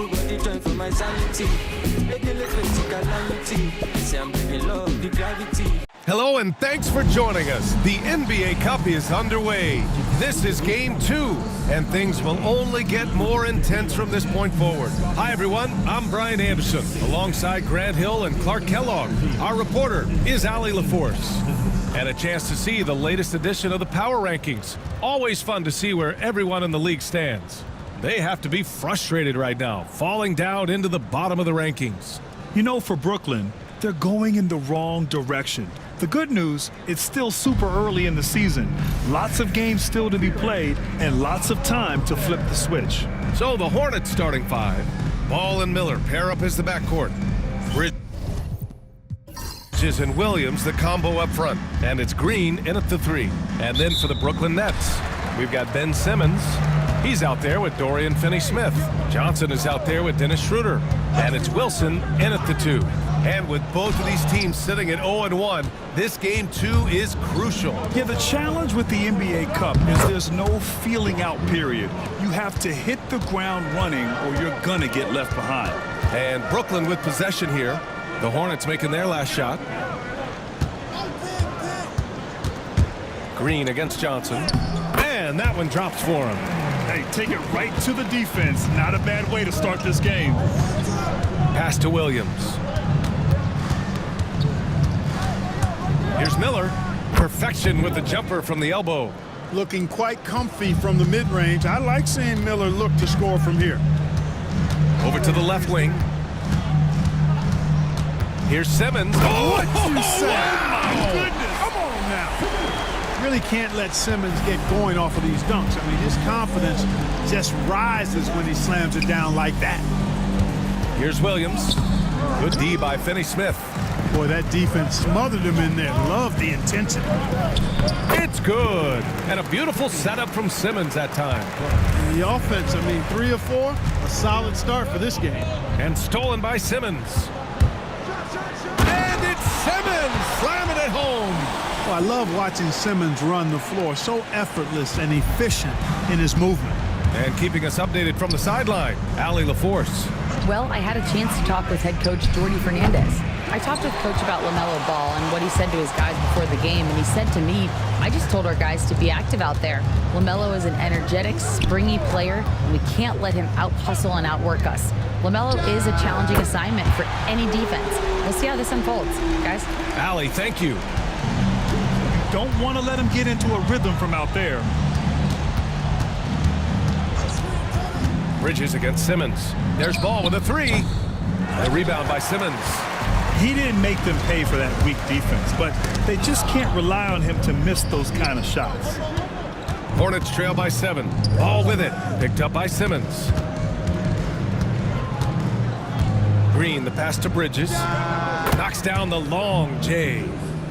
Full body join for my sanity. Making it calamity. Say I'm breaking love, the gravity. Hello and thanks for joining us. The NBA Cup is underway. This is Game 2, and things will only get more intense from this point forward. Hi everyone, I'm Brian Anderson, alongside Grant Hill and Clark Kellogg. Our reporter is Allie LaForce. And a chance to see the latest edition of the Power Rankings. Always fun to see where everyone in the league stands. They have to be frustrated right now, falling down into the bottom of the rankings. You know, for Brooklyn, they're going in the wrong direction. The good news, it's still super early in the season. Lots of games still to be played and lots of time to flip the switch. So the Hornets starting five. Ball and Miller pair up as the backcourt. Bridges and Williams the combo up front. And it's Green in at the three. And then for the Brooklyn Nets, we've got Ben Simmons. He's out there with Dorian Finney-Smith. Johnson is out there with Dennis Schroeder. And it's Wilson in at the two. And with both of these teams sitting at 0-1, this Game 2 is crucial. Yeah, the challenge with the NBA Cup is there's no feeling out period. You have to hit the ground running or you're gonna get left behind. And Brooklyn with possession here. The Hornets making their last shot. Green against Johnson. And that one drops for him. Hey, take it right to the defense. Not a bad way to start this game. Pass to Williams. Here's Miller. Perfection with the jumper from the elbow. Looking quite comfy from the mid-range. I like seeing Miller look to score from here. Over to the left wing. Here's Simmons. What you say? Oh, my goodness. Come on now. Really can't let Simmons get going off of these dunks. I mean, his confidence just rises when he slams it down like that. Here's Williams. Good D by Finney-Smith. Boy, that defense smothered him in there. Love the intensity. It's good. And a beautiful setup from Simmons that time. And the offense, I mean, 3 of 4, a solid start for this game. And stolen by Simmons. And it's Simmons slamming it home. Well, I love watching Simmons run the floor. So effortless and efficient in his movement. And keeping us updated from the sideline, Allie LaForce. Well, I had a chance to talk with head coach Jordy Fernandez. I talked with Coach about LaMelo Ball and what he said to his guys before the game, and he said to me, I just told our guys to be active out there. LaMelo is an energetic, springy player, and we can't let him out-hustle and outwork us. LaMelo is a challenging assignment for any defense. We'll see how this unfolds, guys. Allie, thank you. Don't want to let him get into a rhythm from out there. Bridges against Simmons. There's Ball with a three. A rebound by Simmons. He didn't make them pay for that weak defense, but they just can't rely on him to miss those kind of shots. Hornets trail by 7. Ball with it. Picked up by Simmons. Green, the pass to Bridges. Knocks down the long J.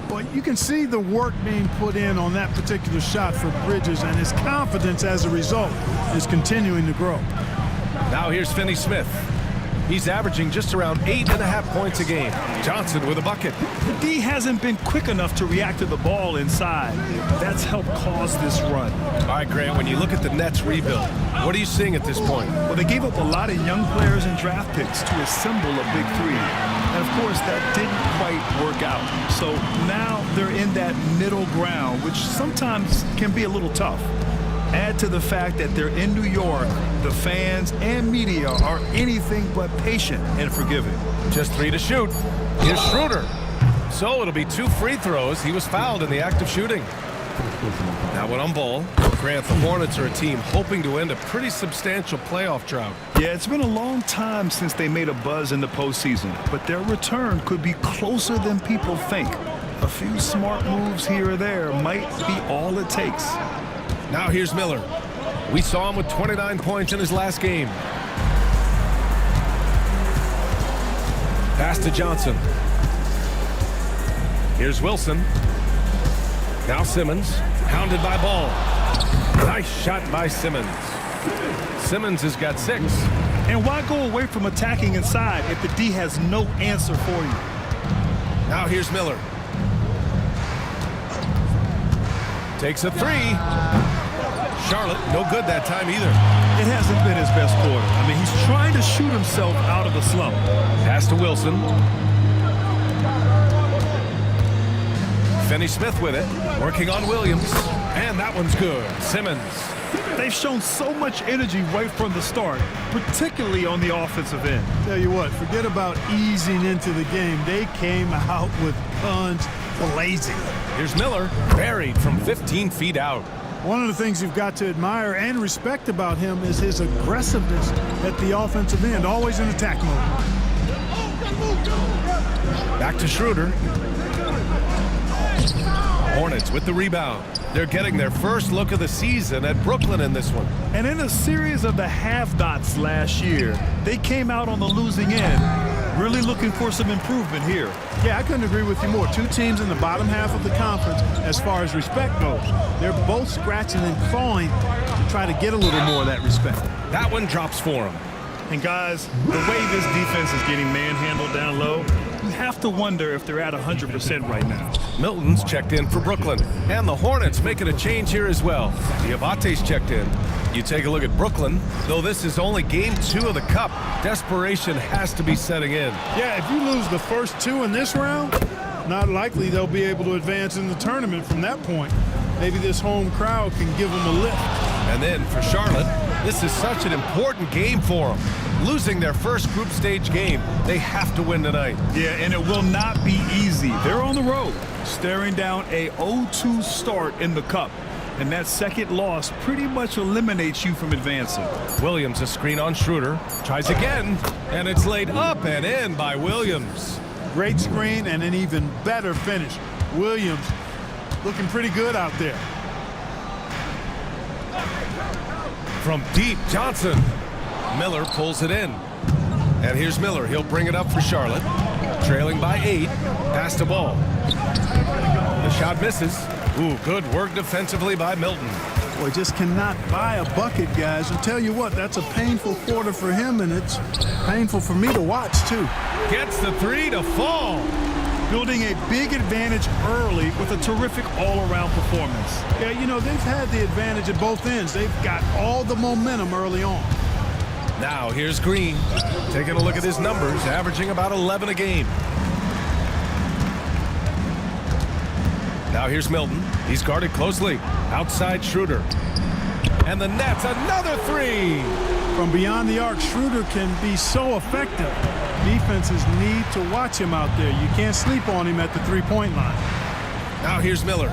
Well, you can see the work being put in on that particular shot for Bridges, and his confidence as a result is continuing to grow. Now here's Finney-Smith. He's averaging just around 8.5 points a game. Johnson with a bucket. The D hasn't been quick enough to react to the ball inside. That's helped cause this run. All right, Grant, when you look at the Nets rebuild, what are you seeing at this point? Well, they gave up a lot of young players and draft picks to assemble a big three. And, of course, that didn't quite work out. So now they're in that middle ground, which sometimes can be a little tough. Add to the fact that they're in New York, the fans and media are anything but patient and forgiving. Just 3 to shoot. Here's Schroeder. So it'll be 2 free throws. He was fouled in the act of shooting. Now one on Ball. Grant, the Hornets are a team hoping to end a pretty substantial playoff drought. Yeah, it's been a long time since they made a buzz in the postseason, but their return could be closer than people think. A few smart moves here or there might be all it takes. Now here's Miller. We saw him with 29 points in his last game. Pass to Johnson. Here's Wilson. Now Simmons, hounded by Ball. Nice shot by Simmons. Simmons has got 6. And why go away from attacking inside if the D has no answer for you? Now here's Miller. Takes a 3. Charlotte, no good that time either. It hasn't been his best quarter. I mean, he's trying to shoot himself out of the slump. Pass to Wilson. Finney-Smith with it, working on Williams. And that one's good. Simmons. They've shown so much energy right from the start, particularly on the offensive end. Tell you what, forget about easing into the game. They came out with guns blazing. Here's Miller, buried from 15 feet out. One of the things you've got to admire and respect about him is his aggressiveness at the offensive end, always in attack mode. Back to Schroeder. Hornets with the rebound. They're getting their first look of the season at Brooklyn in this one. And in a series of the have-nots last year, they came out on the losing end, really looking for some improvement here. Yeah, I couldn't agree with you more. Two teams in the bottom half of the conference as far as respect goes. They're both scratching and clawing to try to get a little more of that respect. That one drops for them. And guys, the way this defense is getting manhandled down low, you have to wonder if they're at 100% right now. Milton's checked in for Brooklyn. And the Hornets making a change here as well. Diabate's checked in. You take a look at Brooklyn. Though this is only game 2 of the Cup, desperation has to be setting in. Yeah, if you lose the first 2 in this round, not likely they'll be able to advance in the tournament from that point. Maybe this home crowd can give them a lift. And then for Charlotte, this is such an important game for them. Losing their first group stage game, they have to win tonight. Yeah, and it will not be easy. They're on the road, staring down a 0-2 start in the Cup. And that second loss pretty much eliminates you from advancing. Williams, a screen on Schroeder. Tries again, and it's laid up and in by Williams. Great screen and an even better finish. Williams looking pretty good out there. From deep, Johnson. Miller pulls it in. And here's Miller. He'll bring it up for Charlotte. Trailing by 8. Pass to Ball. The shot misses. Ooh, good work defensively by Milton. Boy, just cannot buy a bucket, guys. And tell you what, that's a painful quarter for him, and it's painful for me to watch, too. Gets the 3 to fall. Building a big advantage early with a terrific all-around performance. Yeah, you know, they've had the advantage at both ends. They've got all the momentum early on. Now here's Green. Taking a look at his numbers, averaging about 11 a game. Now here's Milton. He's guarded closely. Outside Schroeder. And the Nets, another 3. From beyond the arc, Schroeder can be so effective. Defenses need to watch him out there. You can't sleep on him at the three-point line. Now here's Miller.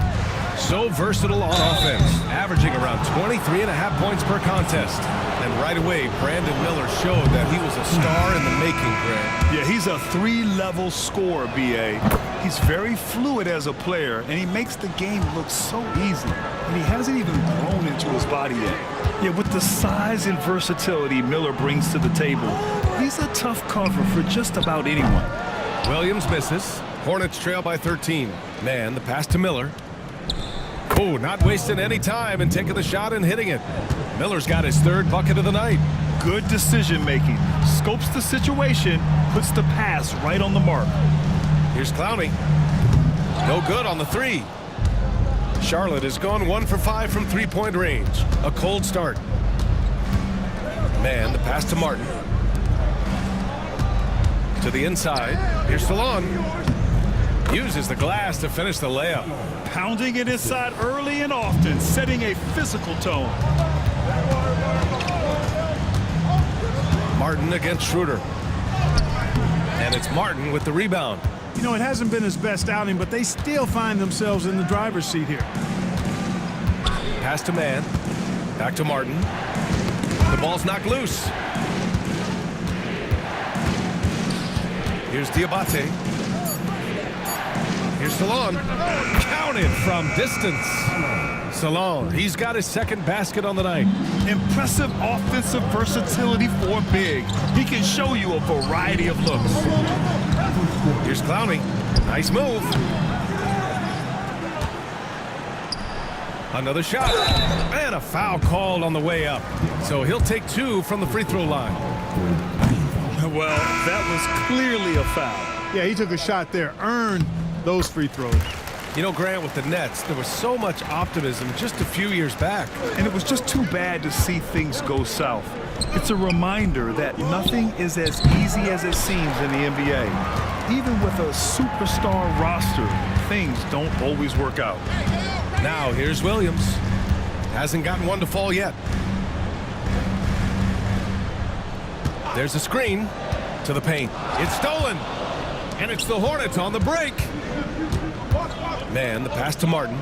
So versatile on offense, averaging around 23.5 points per contest. And right away, Brandon Miller showed that he was a star in the making, Grant. Yeah, he's a 3-level scorer, B.A. He's very fluid as a player, and he makes the game look so easy. And he hasn't even grown into his body yet. Yeah, with the size and versatility Miller brings to the table, he's a tough cover for just about anyone. Williams misses. Hornets trail by 13. Man, the pass to Miller. Oh, not wasting any time and taking the shot and hitting it. Miller's got his 3rd bucket of the night. Good decision-making. Scopes the situation, puts the pass right on the mark. Here's Clowney. No good on the 3. Charlotte has gone 1 for 5 from 3-point range. A cold start. Man, the pass to Martin. To the inside. Here's Stallone. Uses the glass to finish the layup. Pounding it inside early and often, setting a physical tone. Martin against Schroeder. And it's Martin with the rebound. You know, it hasn't been his best outing, but they still find themselves in the driver's seat here. Pass to Man. Back to Martin. The ball's knocked loose. Here's Diabate. Here's Salon. Counted from distance. Salon, he's got his 2nd basket on the night. Impressive offensive versatility for big. He can show you a variety of looks. Here's Clowney. Nice move. Another shot. And a foul called on the way up. So he'll take 2 from the free throw line. Well, that was clearly a foul. Yeah, he took a shot there, earned those free throws. You know, Grant, with the Nets, there was so much optimism just a few years back. And it was just too bad to see things go south. It's a reminder that nothing is as easy as it seems in the NBA. Even with a superstar roster, things don't always work out. Now, here's Williams. Hasn't gotten one to fall yet. There's a screen to the paint. It's stolen. And it's the Hornets on the break. Man, the pass to Martin.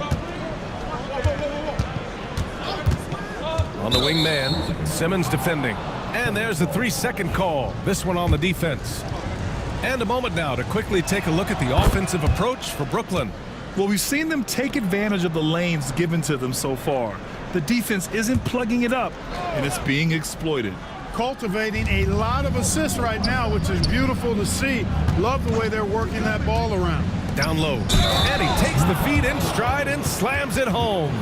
On the wing man, Simmons defending. And there's the 3-second call. This one on the defense. And a moment now to quickly take a look at the offensive approach for Brooklyn. Well, we've seen them take advantage of the lanes given to them so far. The defense isn't plugging it up, and it's being exploited. Cultivating a lot of assists right now, which is beautiful to see. Love the way they're working that ball around. Down low. And he takes the feed in stride and slams it home.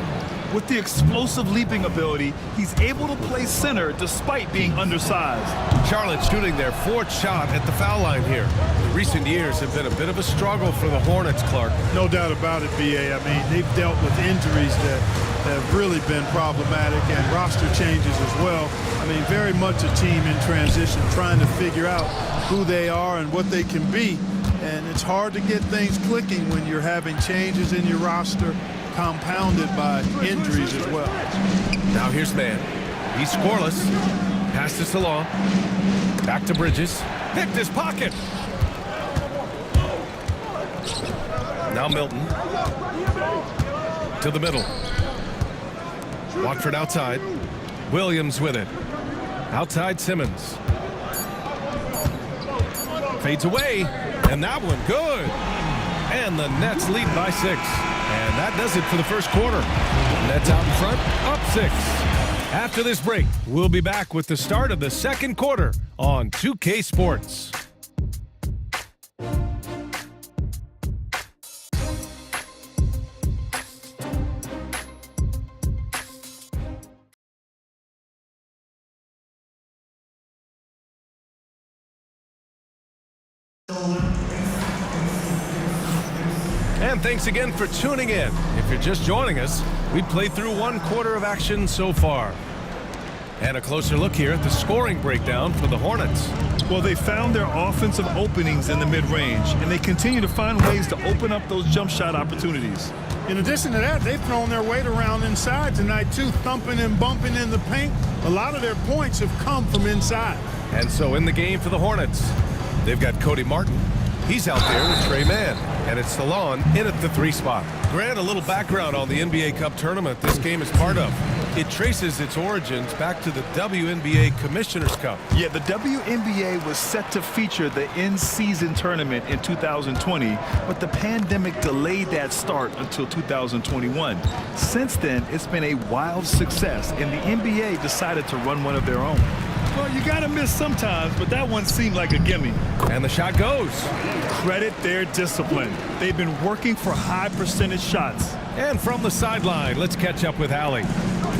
With the explosive leaping ability, he's able to play center despite being undersized. Charlotte shooting their 4th shot at the foul line here. The recent years have been a bit of a struggle for the Hornets, Clark. No doubt about it, BA. I mean, they've dealt with injuries that have really been problematic and roster changes as well. I mean, very much a team in transition, trying to figure out who they are and what they can be. And it's hard to get things clicking when you're having changes in your roster, compounded by injuries as well. Now here's Man. He's scoreless. Pass to Salon. Back to Bridges. Picked his pocket. Now Milton. To the middle. Watford outside. Williams with it. Outside Simmons. Fades away. And that one good. And the Nets lead by 6. And that does it for the first quarter. Nets out in front, up 6. After this break, we'll be back with the start of the second quarter on 2K Sports. And thanks again for tuning in. If you're just joining us, we played through 1 quarter of action so far. And a closer look here at the scoring breakdown for the Hornets. Well, they found their offensive openings in the mid-range, and they continue to find ways to open up those jump shot opportunities. In addition to that, they've thrown their weight around inside tonight, too, thumping and bumping in the paint. A lot of their points have come from inside. And so in the game for the Hornets, they've got Cody Martin. He's out there with Trey Mann, and it's Salon in at the 3 spot. Grant, a little background on the NBA Cup tournament this game is part of. It traces its origins back to the WNBA Commissioner's Cup. Yeah, the WNBA was set to feature the in-season tournament in 2020, but the pandemic delayed that start until 2021. Since then, it's been a wild success, and the NBA decided to run one of their own. Well, you gotta miss sometimes, but that one seemed like a gimme. And the shot goes. Credit their discipline. They've been working for high percentage shots. And from the sideline, let's catch up with Allie.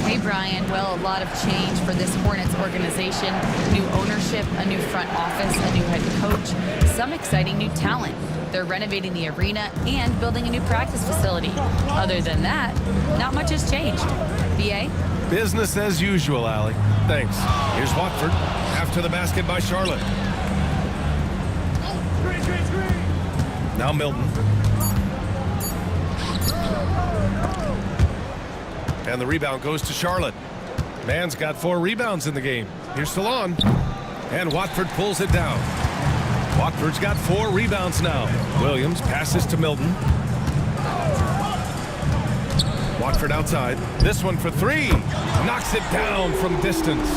Hey, Brian. Well, a lot of change for this Hornets organization. New ownership, a new front office, a new head coach, some exciting new talent. They're renovating the arena and building a new practice facility. Other than that, not much has changed. BA? Business as usual, Allie. Thanks. Here's Watford. After the basket by Charlotte. Now Milton. And the rebound goes to Charlotte. Mann's got 4 rebounds in the game. Here's Salon. And Watford pulls it down. Watford's got 4 rebounds now. Williams passes to Milton. Watford outside. This one for 3. Knocks it down from distance.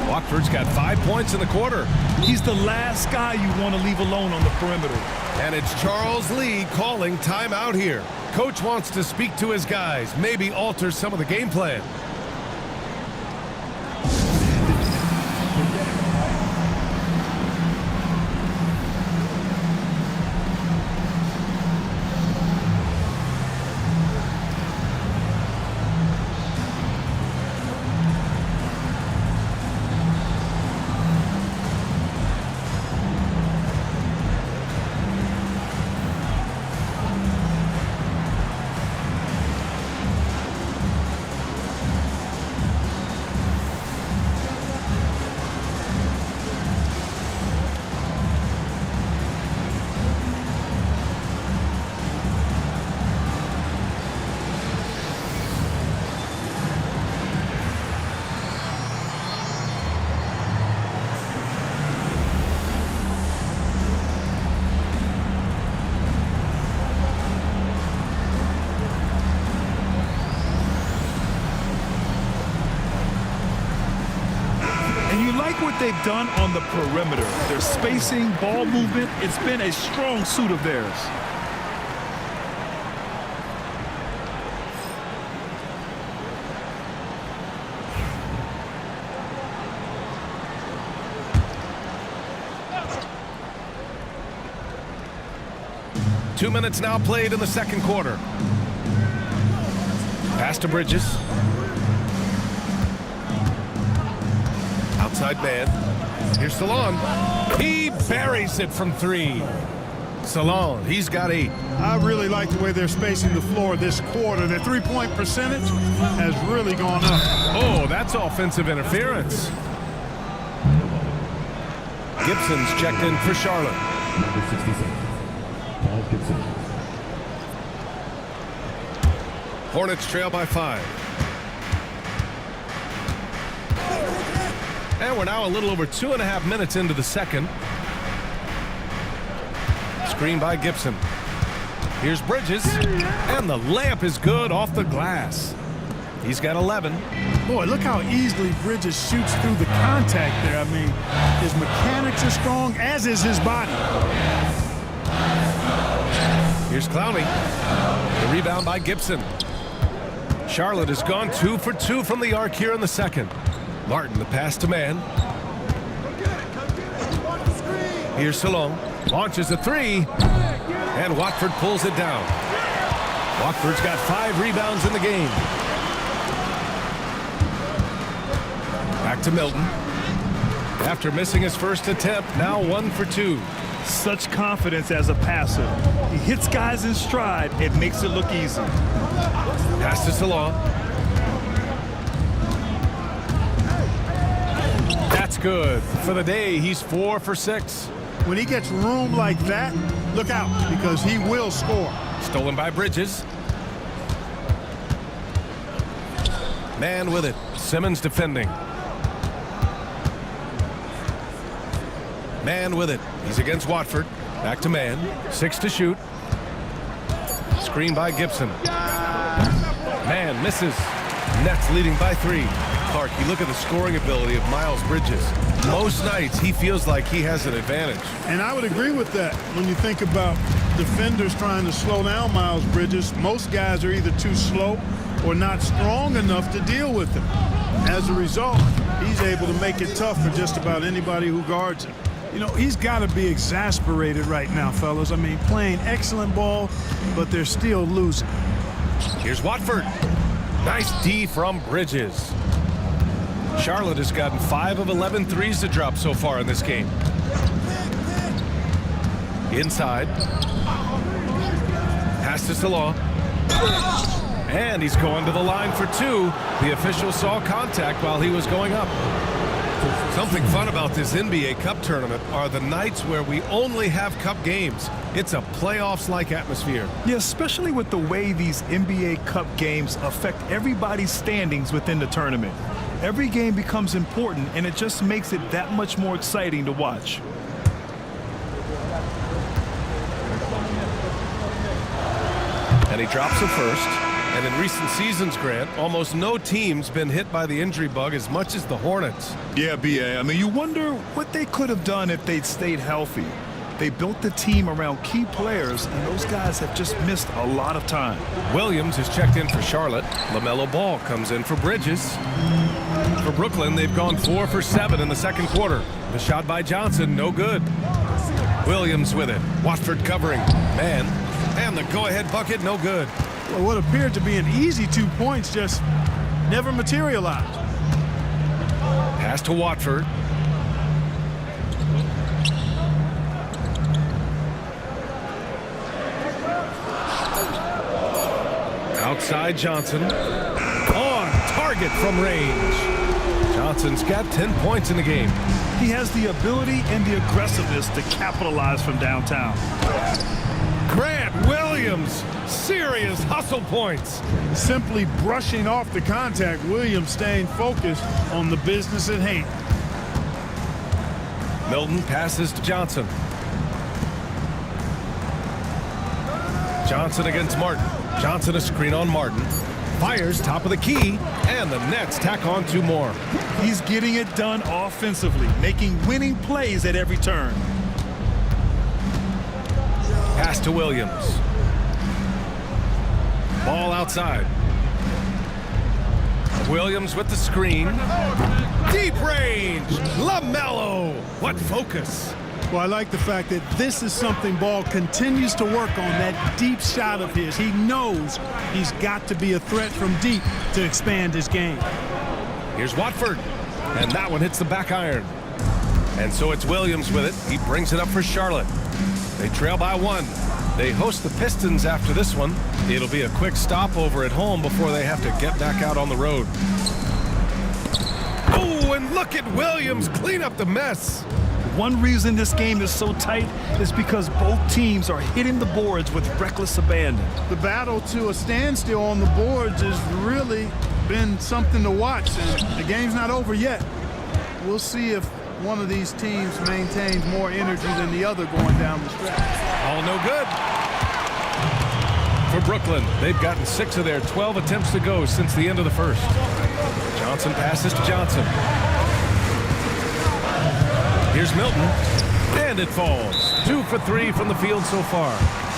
Watford's got 5 points in the quarter. He's the last guy you want to leave alone on the perimeter. And it's Charles Lee calling timeout here. Coach wants to speak to his guys, maybe alter some of the game plan. they've done on the perimeter. Their spacing, ball movement, it's been a strong suit of theirs. Two minutes now played in the second quarter. Pass to Bridges. Outside man. Here's Salon. He buries it from three. Salon, he's got 8. I really like the way they're spacing the floor this quarter. Their three-point percentage has really gone up. Oh, that's offensive interference. Gibson's checked in for Charlotte. Number 66, Paul Gibson. Hornets trail by 5. And we're now a little over 2.5 minutes into the second. Screen by Gibson. Here's Bridges. And the layup is good off the glass. He's got 11. Boy, look how easily Bridges shoots through the contact there. I mean, his mechanics are strong, as is his body. Here's Clowney. The rebound by Gibson. Charlotte has gone 2 for 2 from the arc here in the second. Martin, the pass to man. Here's Salon. Launches a 3. And Watford pulls it down. Watford's got 5 rebounds in the game. Back to Milton. After missing his first attempt, now 1 for 2. Such confidence as a passer. He hits guys in stride. It makes it look easy. Pass to Salon. That's good. For the day, he's 4 for 6. When he gets room like that, look out, because he will score. Stolen by Bridges. Man with it. Simmons defending. Man with it. He's against Watford. Back to man. 6 to shoot. Screen by Gibson. Man misses. Nets leading by 3. Clark, you look at the scoring ability of Miles Bridges. Most nights he feels like he has an advantage. And I would agree with that. When you think about defenders trying to slow down Miles Bridges, most guys are either too slow or not strong enough to deal with him. As a result, he's able to make it tough for just about anybody who guards him. You know, he's got to be exasperated right now, fellas. I mean, playing excellent ball, but they're still losing. Here's Watford. Nice D from Bridges. Charlotte has gotten 5 of 11 threes to drop so far in this game. Inside. Pass to Salon. And he's going to the line for 2. The official saw contact while he was going up. Something fun about this NBA Cup tournament are the nights where we only have Cup games. It's a playoffs-like atmosphere. Yeah, especially with the way these NBA Cup games affect everybody's standings within the tournament. Every game becomes important, and it just makes it that much more exciting to watch. And he drops a first. And in recent seasons, Grant, almost no team's been hit by the injury bug as much as the Hornets. Yeah, BA. I mean, you wonder what they could have done if they'd stayed healthy. They built the team around key players, and those guys have just missed a lot of time. Williams has checked in for Charlotte. LaMelo Ball comes in for Bridges. For Brooklyn, they've gone 4 for 7 in the second quarter. The shot by Johnson, no good. Williams with it. Watford covering. Man. And the go-ahead bucket, no good. Well, what appeared to be an easy 2 points just never materialized. Pass to Watford. Outside Johnson. On target from range. Johnson's got 10 points in the game. He has the ability and the aggressiveness to capitalize from downtown. Grant Williams, serious hustle points. Simply brushing off the contact, Williams staying focused on the business at hand. Milton passes to Johnson. Johnson against Martin. Johnson a screen on Martin. Fires top of the key, and the Nets tack on 2 more. He's getting it done offensively, making winning plays at every turn. Pass to Williams. Ball outside. Williams with the screen. Deep range. LaMelo. What focus. Well, I like the fact that this is something Ball continues to work on, that deep shot of his. He knows he's got to be a threat from deep to expand his game. Here's Watford. And that one hits the back iron. And so it's Williams with it. He brings it up for Charlotte. They trail by 1. They host the Pistons after this one. It'll be a quick stopover at home before they have to get back out on the road. Oh, and look at Williams clean up the mess. One reason this game is so tight is because both teams are hitting the boards with reckless abandon. The battle to a standstill on the boards has really been something to watch, and the game's not over yet. We'll see if one of these teams maintains more energy than the other going down the stretch. All no good. For Brooklyn, they've gotten 6 of their 12 attempts to go since the end of the first. Johnson passes to Johnson. Here's Milton, and it falls. 2 for 3 from the field so far.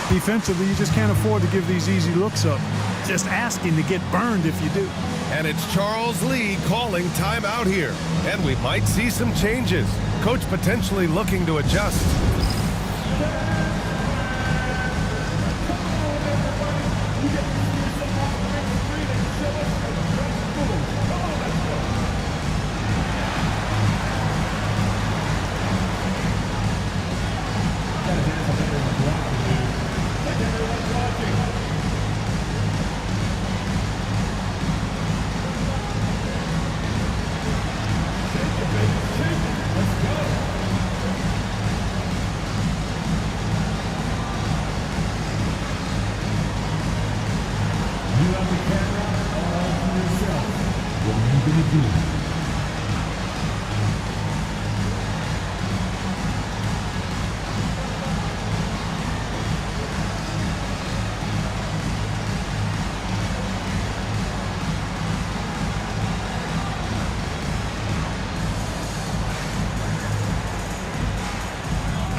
Defensively, you just can't afford to give these easy looks up. Just asking to get burned if you do. And it's Charles Lee calling timeout here. And we might see some changes. Coach potentially looking to adjust.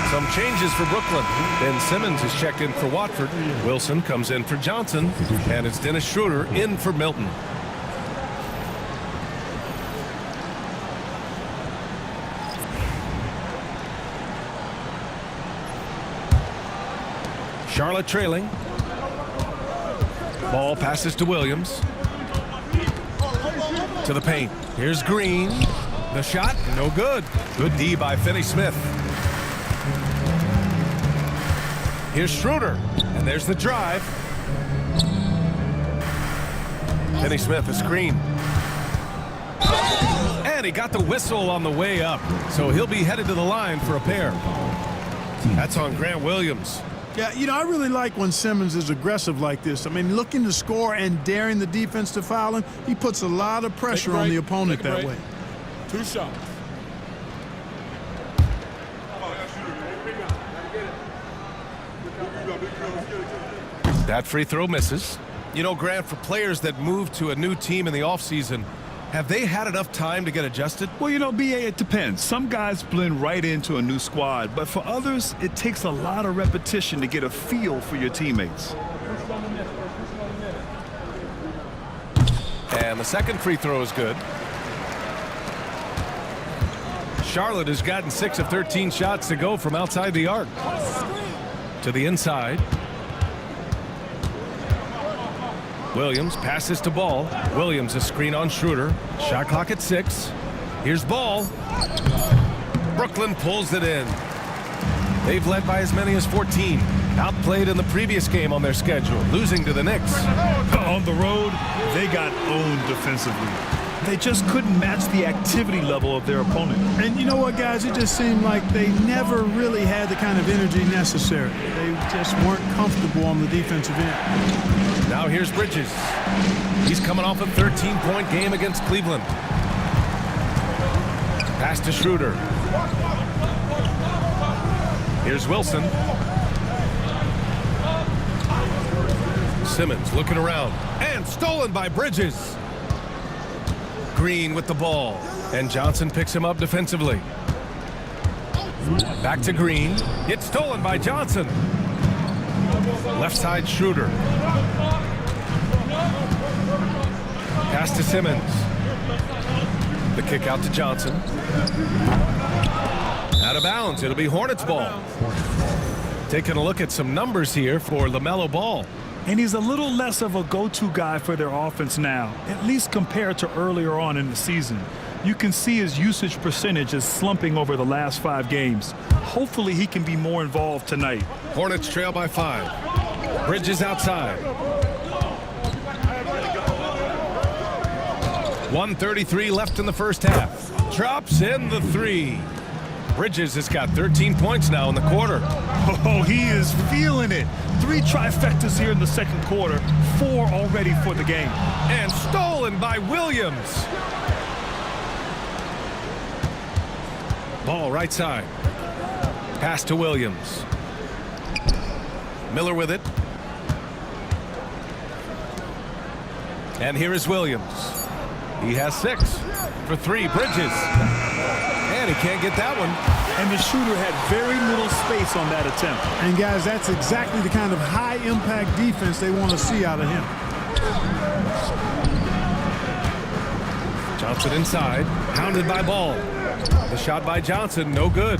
Some changes for Brooklyn. Ben Simmons is checked in for Watford. Wilson comes in for Johnson. And it's Dennis Schroeder in for Milton. Charlotte trailing. Ball passes to Williams. To the paint. Here's Green. The shot, no good. Good D by Finney-Smith. Here's Schroeder, and there's the drive. Finney-Smith, a screen. And he got the whistle on the way up, so he'll be headed to the line for a pair. That's on Grant Williams. Yeah, you know, I really like when Simmons is aggressive like this. I mean, looking to score and daring the defense to foul him, he puts a lot of pressure on the opponent that way. 2 shots. That free throw misses. You know, Grant, for players that move to a new team in the offseason, have they had enough time to get adjusted? Well, you know, BA, it depends. Some guys blend right into a new squad, but for others, it takes a lot of repetition to get a feel for your teammates. And the second free throw is good. Charlotte has gotten 6 of 13 shots to go from outside the arc. To the inside. Williams passes to Ball. Williams a screen on Schroeder. Shot clock at 6. Here's Ball. Brooklyn pulls it in. They've led by as many as 14. Outplayed in the previous game on their schedule, losing to the Knicks. On the road, they got owned defensively. They just couldn't match the activity level of their opponent. And you know what, guys? It just seemed like they never really had the kind of energy necessary. They just weren't comfortable on the defensive end. Now here's Bridges. He's coming off a 13-point game against Cleveland. Pass to Schroeder. Here's Wilson. Simmons looking around. And stolen by Bridges. Green with the ball. And Johnson picks him up defensively. Back to Green. It's stolen by Johnson. Left side Schroeder. Pass to Simmons. The kick out to Johnson. Out of bounds. It'll be Hornets ball. Taking a look at some numbers here for LaMelo Ball. And he's a little less of a go-to guy for their offense now, at least compared to earlier on in the season. You can see his usage percentage is slumping over the last 5 games. Hopefully he can be more involved tonight. Hornets trail by 5. Bridges outside. 1:33 left in the first half. Drops in the 3. Bridges has got 13 points now in the quarter. Oh, he is feeling it. 3 trifectas here in the second quarter, 4 already for the game. And stolen by Williams. Ball right side. Pass to Williams. Miller with it. And here is Williams. He has 6 for 3. Bridges. And he can't get that one. And the shooter had very little space on that attempt. And guys, that's exactly the kind of high impact defense they want to see out of him. Johnson inside. Pounded by Ball. The shot by Johnson, no good.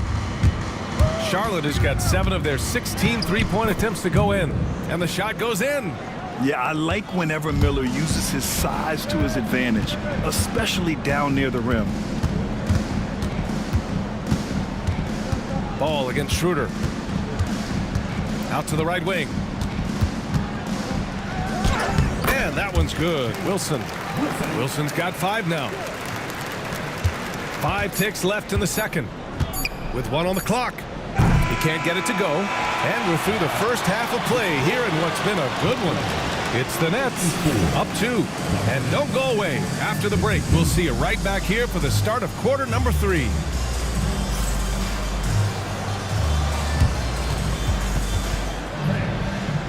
Charlotte has got 7 of their 16 3-point attempts to go in. And the shot goes in. Yeah, I like whenever Miller uses his size to his advantage, especially down near the rim. Ball against Schroeder. Out to the right wing. And that one's good. Wilson. Wilson's got 5 now. 5 ticks left in the second. With 1 on the clock. He can't get it to go. And we're through the first half of play here in what's been a good one. It's the Nets. Up 2. And don't go away. After the break, we'll see you right back here for the start of quarter number 3.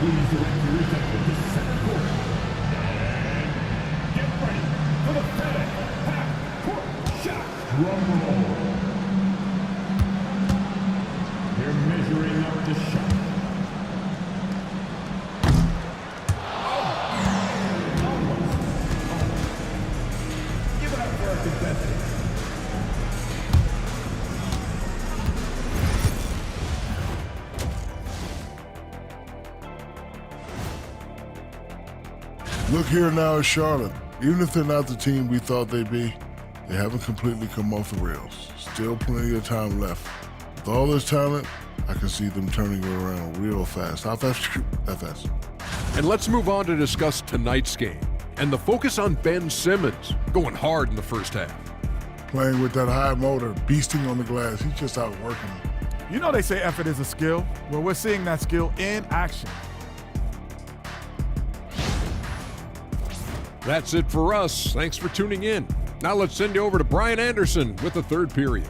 Please direct your attention to center court. Get ready for the FedEx half-court shot. Drum roll. They're measuring up the shot. Give it up for our contestants. Look here now at Charlotte. Even if they're not the team we thought they'd be, they haven't completely come off the rails. Still plenty of time left. With all this talent, I can see them turning it around real fast. How fast? That fast. And let's move on to discuss tonight's game and the focus on Ben Simmons, going hard in the first half. Playing with that high motor, beasting on the glass, he's just out working. You know they say effort is a skill. Well, we're seeing that skill in action. That's it for us. Thanks for tuning in. Now let's send you over to Brian Anderson with the third period.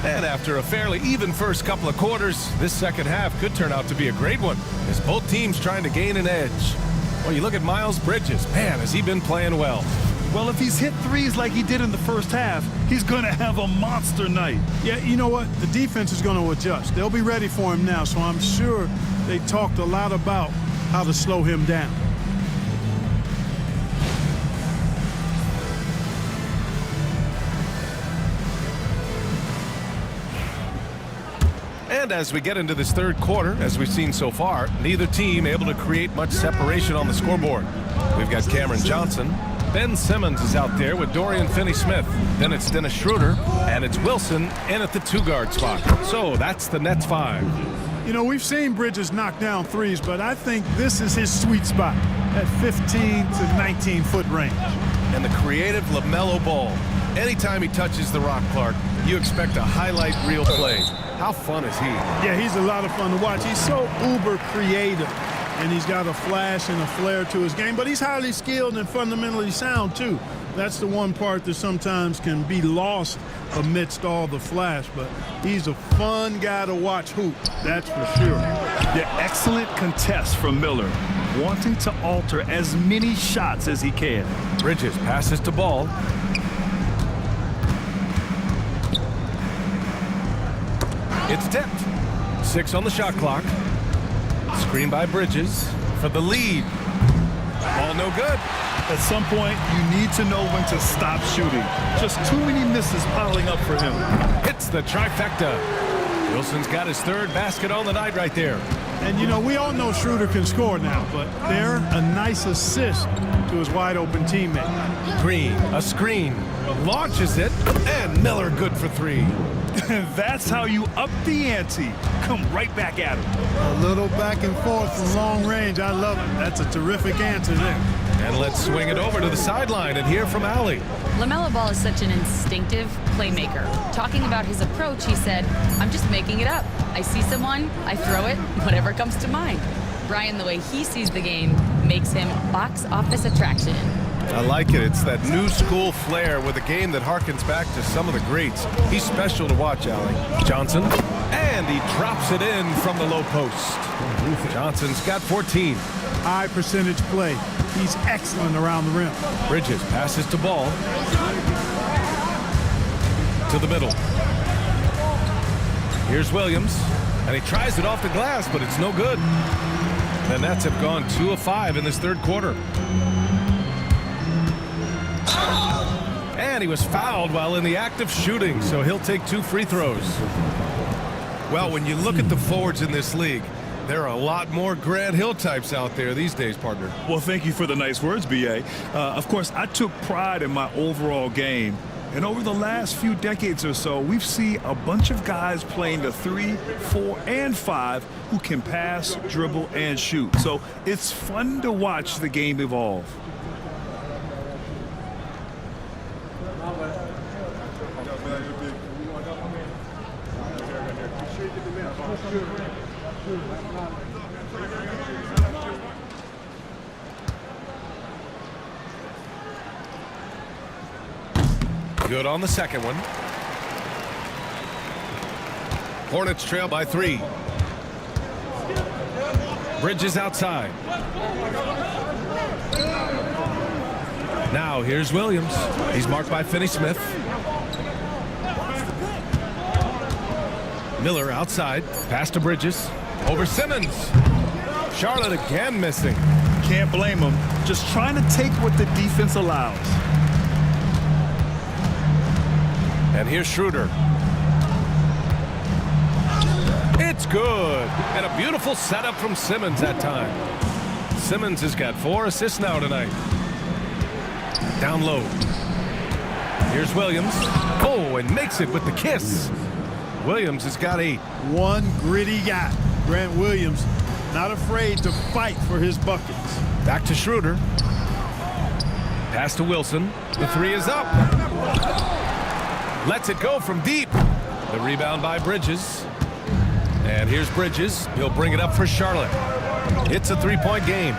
And after a fairly even first couple of quarters, this second half could turn out to be a great one as both teams trying to gain an edge. Well, you look at Miles Bridges. Man, has he been playing well. Well, if he's hit 3s like he did in the first half, he's going to have a monster night. Yeah, you know what? The defense is going to adjust. They'll be ready for him now, so I'm sure they talked a lot about how to slow him down. And as we get into this third quarter, as we've seen so far, neither team able to create much separation on the scoreboard. We've got Cameron Johnson. Ben Simmons is out there with Dorian Finney-Smith. Then it's Dennis Schroeder, and it's Wilson in at the 2-guard spot. So that's the Nets 5. You know, we've seen Bridges knock down 3s, but I think this is his sweet spot at 15 to 19-foot range. And the creative LaMelo Ball. Anytime he touches the rock, Clark, you expect a highlight reel play. How fun is he? Yeah, he's a lot of fun to watch. He's so uber creative. and he's got a flash and a flair to his game, but he's highly skilled and fundamentally sound too. That's the one part that sometimes can be lost amidst all the flash, but he's a fun guy to watch hoop, that's for sure. Yeah, excellent contest from Miller, wanting to alter as many shots as he can. Bridges passes to Ball. It's tipped. 6 on the shot clock. Screen by Bridges for the lead. Ball no good. At some point, you need to know when to stop shooting. Just too many misses piling up for him. Hits the trifecta. Wilson's got his third basket on the night right there. And, you know, we all know Schroeder can score now, but they're a nice assist to his wide-open teammate. Green, a screen, launches it, and Miller good for 3. That's how you up the ante. Come right back at him. A little back and forth from long range. I love it. That's a terrific answer there. And let's swing it over to the sideline and hear from Allie. LaMelo Ball is such an instinctive playmaker. Talking about his approach, he said, "I'm just making it up. I see someone, I throw it, whatever comes to mind." Brian, the way he sees the game makes him box office attraction. I like it. It's that new school flair with a game that harkens back to some of the greats. He's special to watch, Allie. Johnson, and he drops it in from the low post. Johnson's got 14. High percentage play. He's excellent around the rim. Bridges passes to Ball. To the middle. Here's Williams, and he tries it off the glass, but it's no good. The Nets have gone 2 of 5 in this third quarter. And he was fouled while in the act of shooting, so he'll take 2 free throws. Well, when you look at the forwards in this league, there are a lot more Grant Hill types out there these days, partner. Well, thank you for the nice words, B.A. Of course, I took pride in my overall game. And over the last few decades or so, we've seen a bunch of guys playing the 3, 4, and 5 who can pass, dribble, and shoot. So it's fun to watch the game evolve. Good on the second one. Hornets trail by 3. Bridges outside. Now here's Williams. He's marked by Finney-Smith. Miller outside. Pass to Bridges. Over Simmons. Charlotte again missing. Can't blame him. Just trying to take what the defense allows. And here's Schroeder. It's good. And a beautiful setup from Simmons that time. Simmons has got 4 assists now tonight. Down low. Here's Williams. Oh, and makes it with the kiss. Williams has got 8. One gritty guy. Grant Williams, not afraid to fight for his buckets. Back to Schroeder. Pass to Wilson. The 3 is up. Lets it go from deep. The rebound by Bridges. And here's Bridges. He'll bring it up for Charlotte. It's a 3-point game.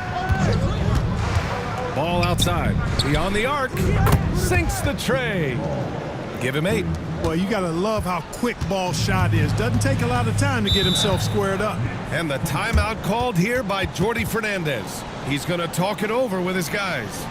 Ball outside. Beyond the arc. Sinks the tray. Give him 8. Well, you got to love how quick Ball's shot is. Doesn't take a lot of time to get himself squared up. And the timeout called here by Jordi Fernandez. He's going to talk it over with his guys.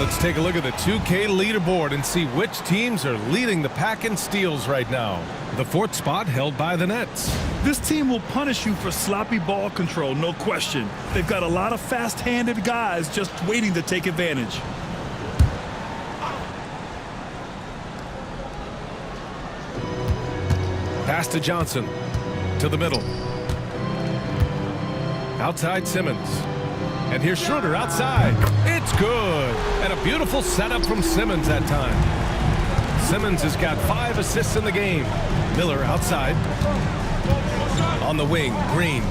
let's take a look at the 2K leaderboard and see which teams are leading the pack in steals right now. The 4th spot held by the Nets. This team will punish you for sloppy ball control, no question. They've got a lot of fast-handed guys just waiting to take advantage. Pass to Johnson. To the middle. Outside Simmons. And here's Schroeder outside. It's good. And a beautiful setup from Simmons that time. Simmons has got 5 assists in the game. Miller outside. On the wing, Green.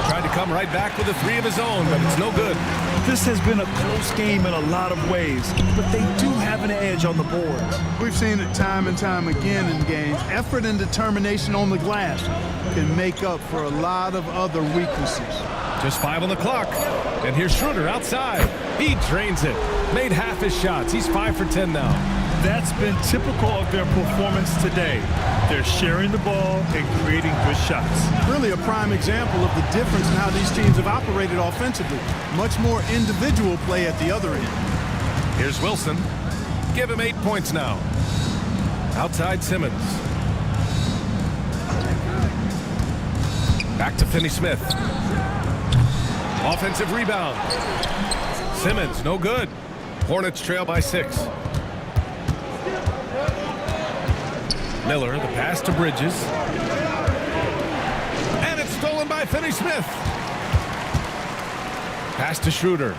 Tried to come right back with a 3 of his own, but it's no good. This has been a close game in a lot of ways, but they do have an edge on the boards. We've seen it time and time again in games. Effort and determination on the glass can make up for a lot of other weaknesses. Just 5 on the clock. And here's Schroeder outside. He drains it. Made half his shots. He's 5 for 10 now. That's been typical of their performance today. They're sharing the ball and creating good shots. Really a prime example of the difference in how these teams have operated offensively. Much more individual play at the other end. Here's Wilson. Give him 8 points now. Outside Simmons. Back to Finney-Smith. Offensive rebound. Simmons, no good. Hornets trail by 6. Miller, the pass to Bridges. And it's stolen by Finney-Smith. Pass to Schroeder.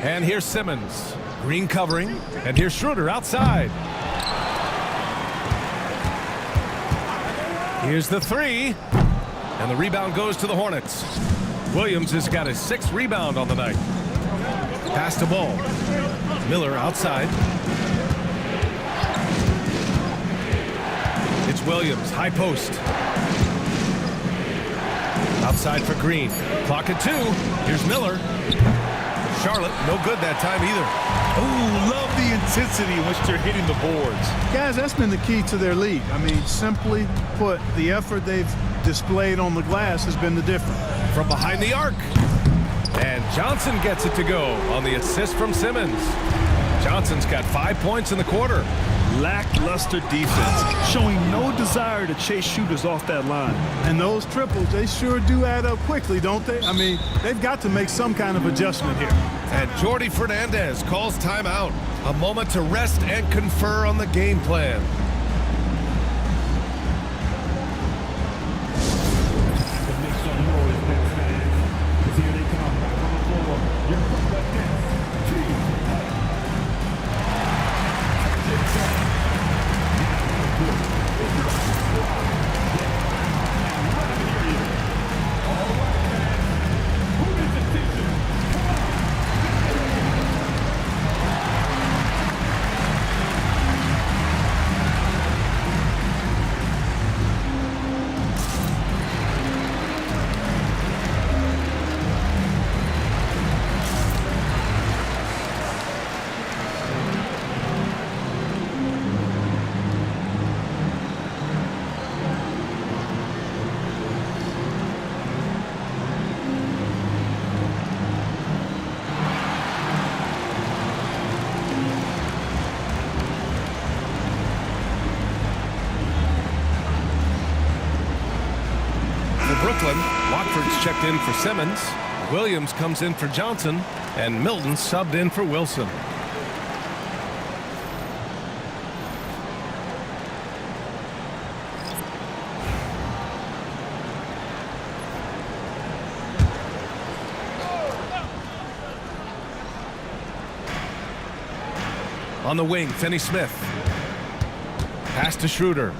And here's Simmons. Green covering. And here's Schroeder outside. Here's the 3. And the rebound goes to the Hornets. Williams has got his 6th rebound on the night. Pass to Ball. Miller outside. It's Williams, high post. Outside for Green. Clock at 2. Here's Miller. Charlotte, no good that time either. Ooh, love the intensity in which they're hitting the boards. Guys, that's been the key to their lead. I mean, simply put, the effort they've displayed on the glass has been the difference. From behind the arc. And Johnson gets it to go on the assist from Simmons. Johnson's got 5 points in the quarter. Lackluster defense, showing no desire to chase shooters off that line. And those triples, they sure do add up quickly, don't they? I mean, they've got to make some kind of adjustment here. And Jordi Fernandez calls timeout. A moment to rest and confer on the game plan. Make some noise, Nets fans. 'Cause here they come back on the floor. Your quarterback Nets team. Brooklyn, Watford's checked in for Simmons. Williams comes in for Johnson. And Milton subbed in for Wilson. On the wing, Finney-Smith. Pass to Schroeder.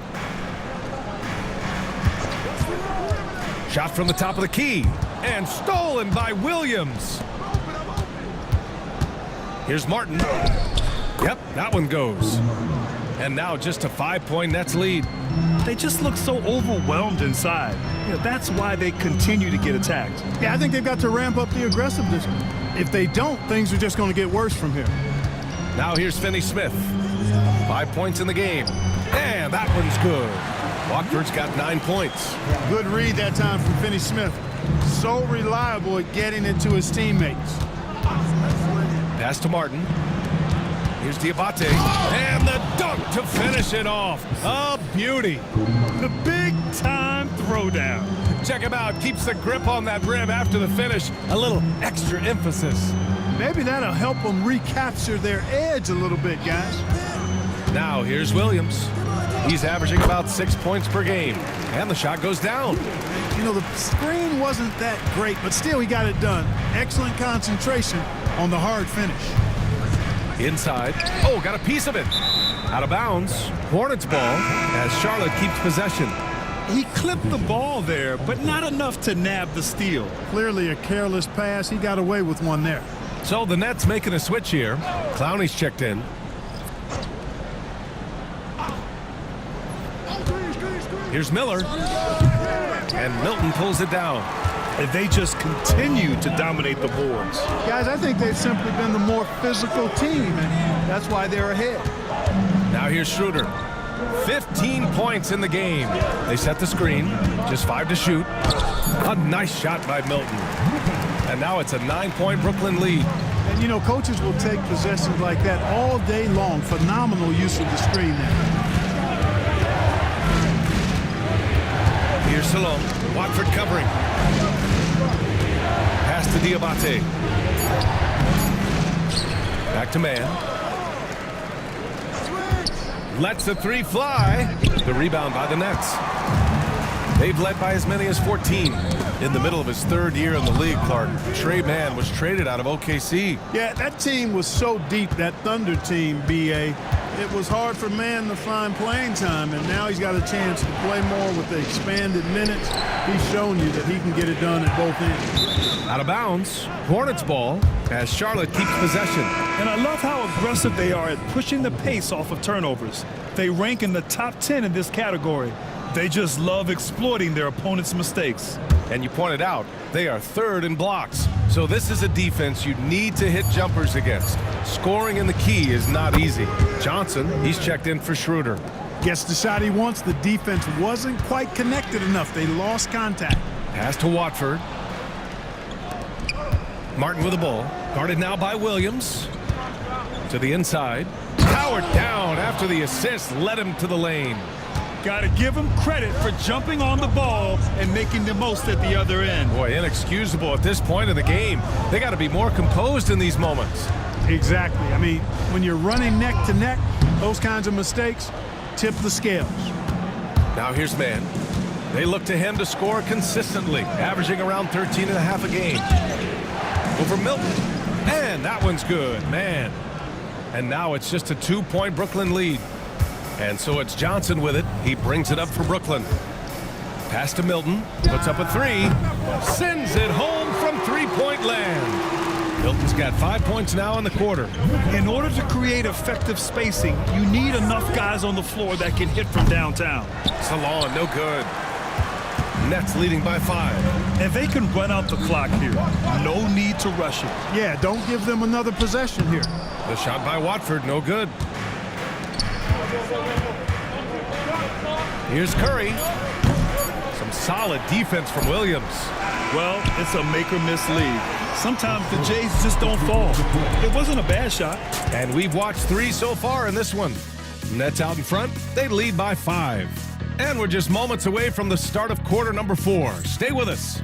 Shot from the top of the key. And stolen by Williams. Here's Martin. Yep, that one goes. And now just a 5-point Nets lead. They just look so overwhelmed inside. You know, that's why they continue to get attacked. Yeah, I think they've got to ramp up the aggressiveness. If they don't, things are just going to get worse from here. Now here's Finney-Smith. 5 points in the game. And that one's good. Watford's got 9 points. Good read that time from Finney-Smith. So reliable at getting it to his teammates. Pass to Martin. Here's Diabate. And the dunk to finish it off. A beauty. The big-time throwdown. Check him out. Keeps the grip on that rim after the finish. A little extra emphasis. Maybe that'll help them recapture their edge a little bit, guys. Now here's Williams. He's averaging about 6 points per game. And the shot goes down. You know, the screen wasn't that great, but still he got it done. Excellent concentration on the hard finish. Inside. Oh, got a piece of it. Out of bounds. Hornets ball as Charlotte keeps possession. He clipped the ball there, but not enough to nab the steal. Clearly a careless pass. He got away with one there. So the Nets making a switch here. Clowney's checked in. Here's Miller. And Milton pulls it down. And they just continue to dominate the boards. Guys, I think they've simply been the more physical team, and that's why they're ahead. Now here's Schroeder. 15 points in the game. They set the screen. Just 5 to shoot. A nice shot by Milton. And now it's a 9-point Brooklyn lead. And, you know, coaches will take possessions like that all day long. Phenomenal use of the screen there. Here's Salome. Watford covering. Pass to Diabate. Back to man. Lets the three fly. The rebound by the Nets. They've led by as many as 14. In the middle of his 3rd year in the league, Clark, Trey Mann was traded out of OKC. Yeah, that team was so deep, that Thunder team, B.A. It was hard for Mann to find playing time, and now he's got a chance to play more with the expanded minutes. He's shown you that he can get it done at both ends. Out of bounds, Hornets ball as Charlotte keeps possession. And I love how aggressive they are at pushing the pace off of turnovers. They rank in the top 10 in this category. They just love exploiting their opponent's mistakes. And you pointed out, they are 3rd in blocks. So this is a defense you need to hit jumpers against. Scoring in the key is not easy. Johnson, he's checked in for Schroeder. Gets the shot he wants. The defense wasn't quite connected enough. They lost contact. Pass to Watford. Martin with the ball. Guarded now by Williams. To the inside. Powered down after the assist led him to the lane. Got to give him credit for jumping on the ball and making the most at the other end. Boy, inexcusable at this point of the game. They got to be more composed in these moments. Exactly. I mean, when you're running neck to neck, those kinds of mistakes tip the scales. Now here's Mann. They look to him to score consistently, averaging around 13.5 a game. Over Milton. And that one's good, man. And now it's just a 2-point Brooklyn lead. And so it's Johnson with it. He brings it up for Brooklyn. Pass to Milton. Puts up a 3. Sends it home from 3-point land. Milton's got 5 points now in the quarter. In order to create effective spacing, you need enough guys on the floor that can hit from downtown. Salon, no good. Nets leading by 5. And they can run out the clock here. No need to rush it. Yeah, don't give them another possession here. The shot by Watford, no good. Here's Curry. Some solid defense from Williams. Well, it's a make-or-miss league. Sometimes the Jays just don't fall. It wasn't a bad shot. And we've watched 3 so far in this one. Nets out in front. They lead by 5. And we're just moments away from the start of quarter number 4. Stay with us.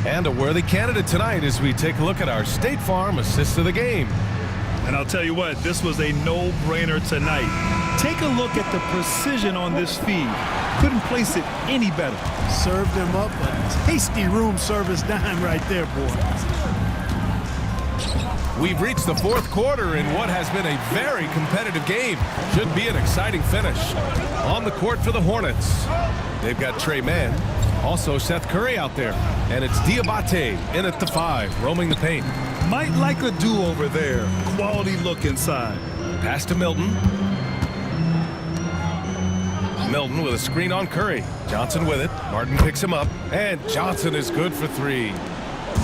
And a worthy candidate tonight as we take a look at our State Farm assist of the game. And I'll tell you what, this was a no-brainer tonight. Take a look at the precision on this feed. Couldn't place it any better. Served him up a tasty room service dime right there, boy. We've reached the 4th quarter in what has been a very competitive game. Should be an exciting finish. On the court for the Hornets, they've got Trey Mann. Also Seth Curry out there. And it's Diabate in at the 5, roaming the paint. Might like a do-over there. Quality look inside. Pass to Milton. Milton with a screen on Curry. Johnson with it. Martin picks him up. And Johnson is good for 3.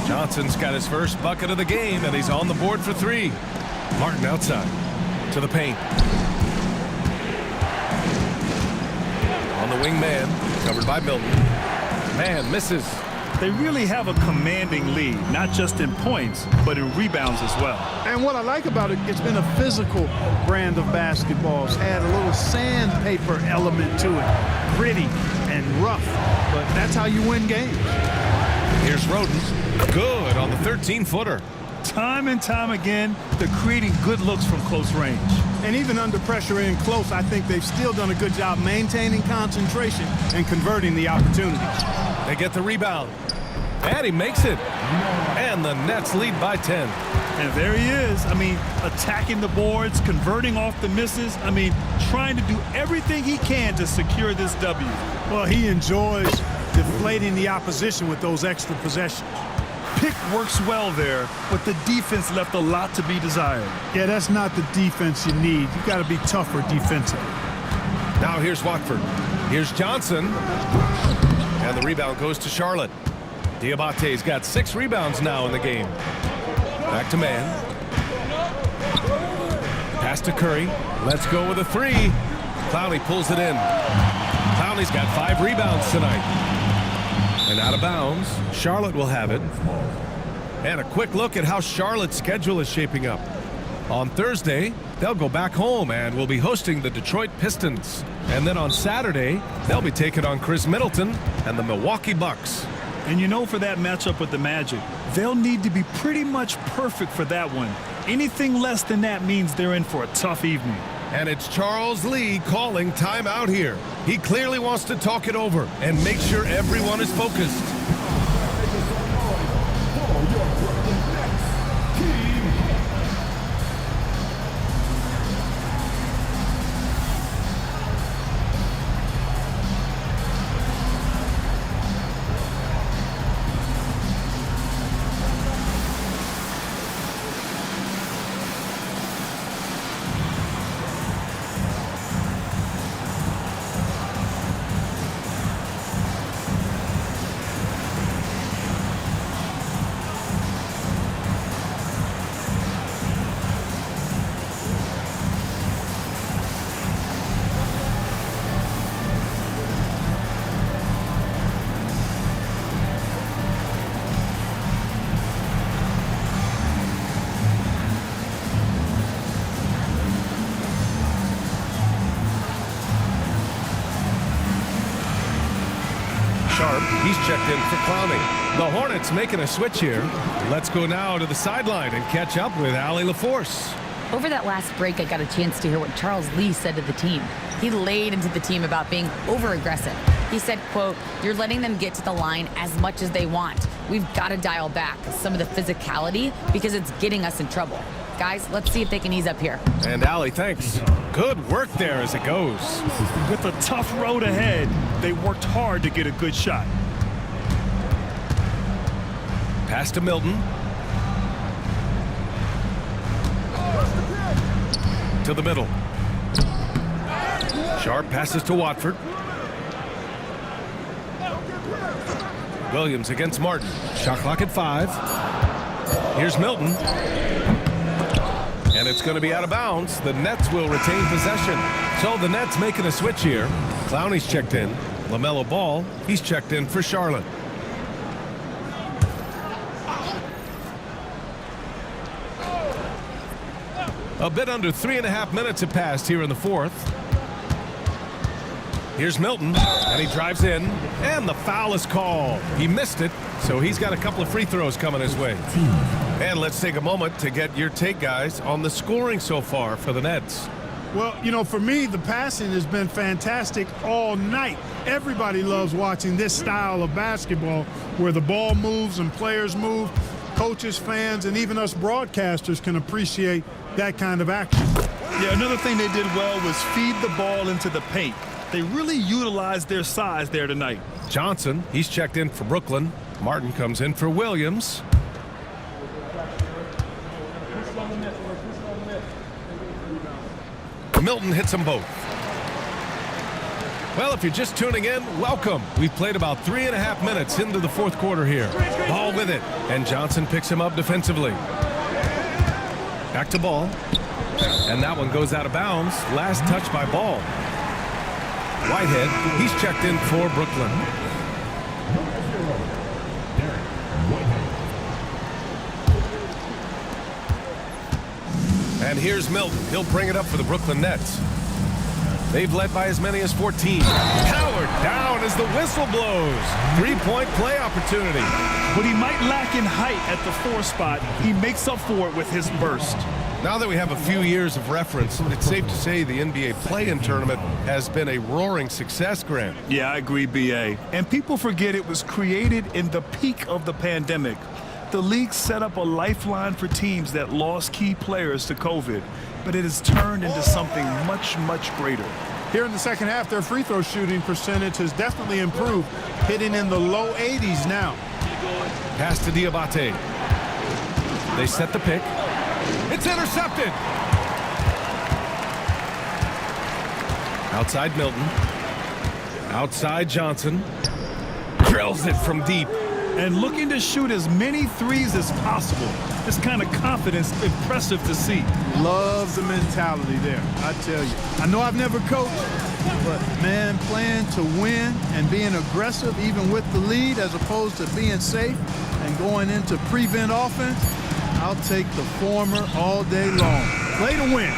Johnson's got his first bucket of the game, and he's on the board for 3. Martin outside to the paint. On the wing man, covered by Milton. Man misses. They really have a commanding lead, not just in points, but in rebounds as well. And what I like about it, it's been a physical brand of basketball. It's had a little sandpaper element to it. Gritty and rough, but that's how you win games. Here's Roden. Good on the 13-footer. Time and time again, they're creating good looks from close range. And even under pressure in close, I think they've still done a good job maintaining concentration and converting the opportunities. They get the rebound. And he makes it. And the Nets lead by 10. And there he is. I mean, attacking the boards, converting off the misses. I mean, trying to do everything he can to secure this W. Well, he enjoys deflating the opposition with those extra possessions. Pick works well there, but the defense left a lot to be desired. Yeah, that's not the defense you need. You got to be tougher defensively. Now here's Watford. Here's Johnson. And the rebound goes to Charlotte. Diabate's got 6 rebounds now in the game. Back to man. Pass to Curry. Let's go with a 3. Clowney pulls it in. Clowney's got 5 rebounds tonight. And out of bounds, Charlotte will have it. And a quick look at how Charlotte's schedule is shaping up. On Thursday, they'll go back home and will be hosting the Detroit Pistons. And then on Saturday, they'll be taking on Chris Middleton and the Milwaukee Bucks. And you know, for that matchup with the Magic, they'll need to be pretty much perfect for that one. Anything less than that means they're in for a tough evening. And it's Charles Lee calling timeout here. He clearly wants to talk it over and make sure everyone is focused. He's checked in for Clowney. The Hornets making a switch here. Let's go now to the sideline and catch up with Allie LaForce. Over that last break, I got a chance to hear what Charles Lee said to the team. He laid into the team about being over-aggressive. He said, quote, "You're letting them get to the line as much as they want. We've got to dial back some of the physicality because it's getting us in trouble. Guys, let's see if they can ease up here." And Allie, thanks. Good work there as it goes. With a tough road ahead, they worked hard to get a good shot. Pass to Milton. To the middle. Sharp passes to Watford. Williams against Martin. Shot clock at 5. Here's Milton. And it's going to be out of bounds. The Nets will retain possession. So the Nets making a switch here. Clowney's checked in. LaMelo Ball, he's checked in for Charlotte. A bit under 3.5 minutes have passed here in the fourth. Here's Milton, and he drives in, and the foul is called. He missed it, so he's got a couple of free throws coming his way. And let's take a moment to get your take, guys, on the scoring so far for the Nets. Well, you know, for me, the passing has been fantastic all night. Everybody loves watching this style of basketball where the ball moves and players move. Coaches, fans, and even us broadcasters can appreciate that kind of action. Yeah, another thing they did well was feed the ball into the paint. They really utilized their size there tonight. Johnson, he's checked in for Brooklyn. Martin comes in for Williams. Milton hits them both. Well, if you're just tuning in, welcome. We've played about 3.5 minutes into the fourth quarter here. Ball with it, and Johnson picks him up defensively. Back to Ball, and that one goes out of bounds. Last touch by Ball. Whitehead, he's checked in for Brooklyn. And here's Milton. He'll bring it up for the Brooklyn Nets. They've led by as many as 14. Powered down as the whistle blows. 3-point play opportunity. What he might lack in height at the 4 spot, he makes up for it with his burst. Now that we have a few years of reference, it's safe to say the NBA play-in tournament has been a roaring success, Grant. Yeah, I agree, BA. And people forget it was created in the peak of the pandemic. The league set up a lifeline for teams that lost key players to COVID, but it has turned into something much, much greater. Here in the second half, their free throw shooting percentage has definitely improved, hitting in the low 80s now. Pass to Diabate. They set the pick. It's intercepted. Outside Milton. Outside Johnson. Drills it from deep. And looking to shoot as many threes as possible. This kind of confidence, impressive to see. Love the mentality there, I tell you. I know I've never coached, but man, playing to win and being aggressive even with the lead as opposed to being safe and going into prevent offense, I'll take the former all day long. Play to win.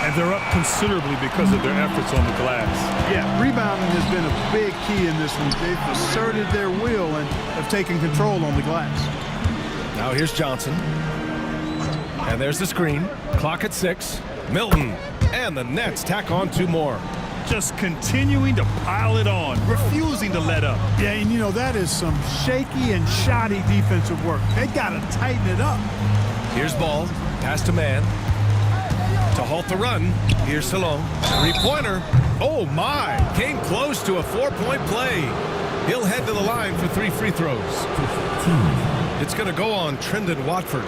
And they're up considerably because of their efforts on the glass. Yeah, rebounding has been a big key in this one. They've asserted their will and have taken control on the glass. Now here's Johnson. And there's the screen. Clock at 6. Milton. And the Nets tack on 2 more. Just continuing to pile it on, refusing to let up. Yeah, and you know, that is some shaky and shoddy defensive work. They got to tighten it up. Here's Ball. Pass to Man. To halt the run, here's Salon. 3-pointer. Oh my! Came close to a 4-point play. He'll head to the line for 3 free throws. It's going to go on Trendon Watford.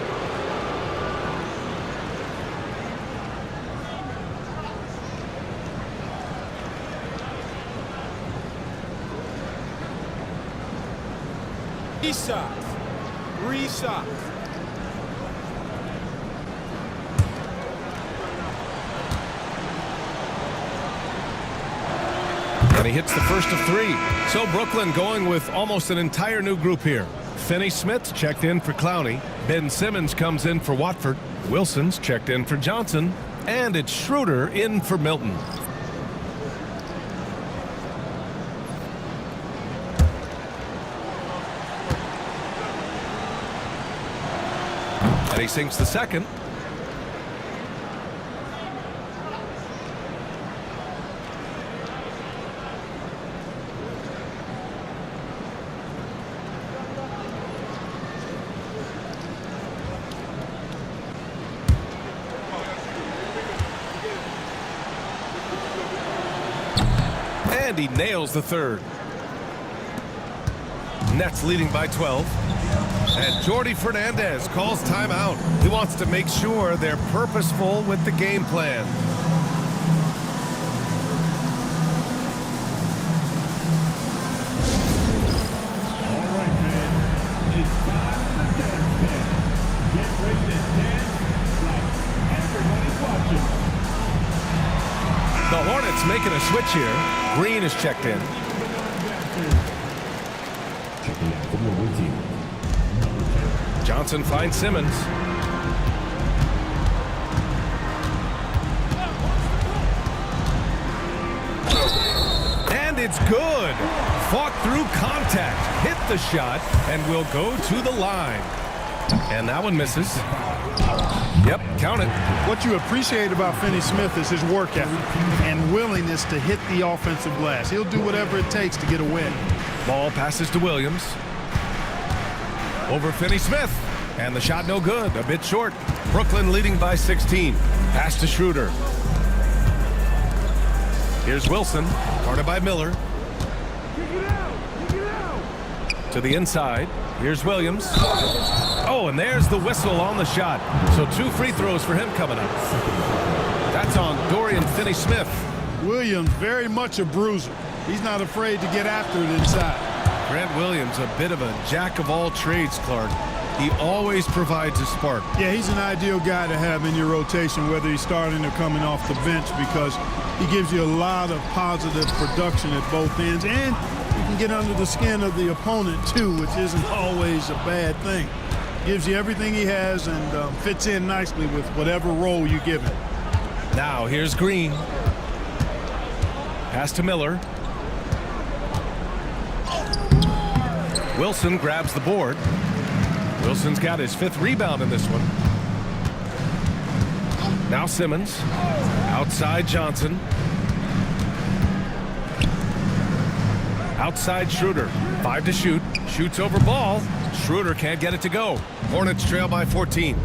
Three shots. And he hits the first of 3. So Brooklyn going with almost an entire new group here. Finney-Smith checked in for Clowney. Ben Simmons comes in for Watford. Wilson's checked in for Johnson. And it's Schroeder in for Milton. And he sinks the second. And he nails the third. Nets leading by 12. And Jordi Fernandez calls timeout. He wants to make sure they're purposeful with the game plan. All right, man. It's time to dance. Get ready to dance like everybody's watching. The Hornets making a switch here. Green is checked in. Johnson finds Simmons. And it's good. Fought through contact, hit the shot, and will go to the line. And that one misses. Yep, count it. What you appreciate about Finney-Smith is his work ethic and willingness to hit the offensive glass. He'll do whatever it takes to get a win. Ball passes to Williams. Over Finney-Smith. And the shot no good, a bit short. Brooklyn leading by 16. Pass to Schroeder. Here's Wilson, guarded by Miller. To the inside. Here's Williams. Oh, and there's the whistle on the shot. So 2 free throws for him coming up. That's on Dorian Finney-Smith. Williams, very much a bruiser. He's not afraid to get after it inside. Grant Williams, a bit of a jack of all trades, Clark. He always provides a spark. Yeah, he's an ideal guy to have in your rotation, whether he's starting or coming off the bench, because he gives you a lot of positive production at both ends, and you can get under the skin of the opponent too, which isn't always a bad thing. Gives you everything he has and fits in nicely with whatever role you give him. Now here's Green. Pass to Miller. Wilson grabs the board. Wilson's got his 5th rebound in this one. Now Simmons. Outside Johnson. Outside Schroeder. 5 to shoot. Shoots over ball. Schroeder can't get it to go. Hornets trail by 14.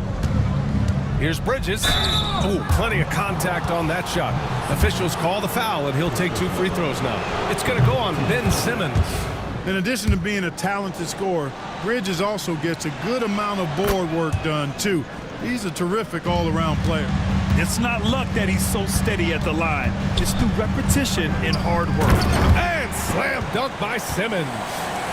Here's Bridges. Oh, plenty of contact on that shot. Officials call the foul, and he'll take 2 free throws now. It's going to go on Ben Simmons. In addition to being a talented scorer, Bridges also gets a good amount of board work done, too. He's a terrific all-around player. It's not luck that he's so steady at the line. It's through repetition and hard work. And slam dunk by Simmons.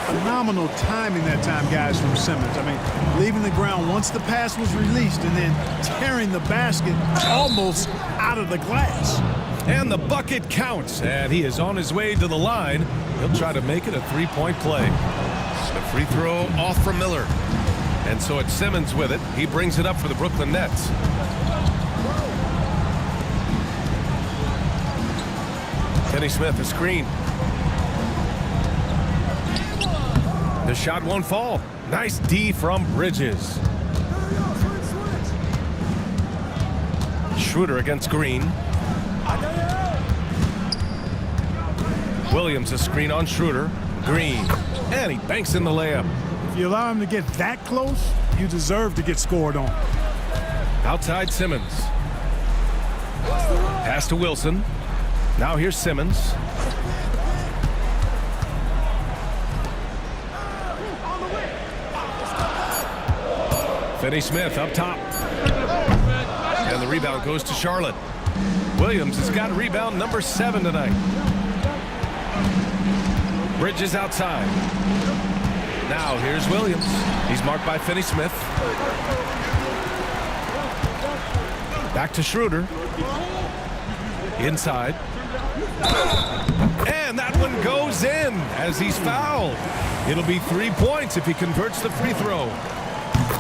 Phenomenal timing that time, guys, from Simmons. I mean, leaving the ground once the pass was released and then tearing the basket almost out of the glass. And the bucket counts, and he is on his way to the line. He'll try to make it a 3-point play. The free throw off from Miller. And so it's Simmons with it. He brings it up for the Brooklyn Nets. Kenny Smith, a screen. The shot won't fall. Nice D from Bridges. Schroeder against Green. Williams a screen on Schroeder. Green. And he banks in the layup. If you allow him to get that close, you deserve to get scored on. Outside Simmons. Pass to Wilson. Now here's Simmons. Finney Smith up top. And the rebound goes to Charlotte. Williams has got rebound number 7 tonight. Bridges outside. Now here's Williams. He's marked by Finney Smith. Back to Schroeder. Inside. And that one goes in as he's fouled. It'll be 3 points if he converts the free throw.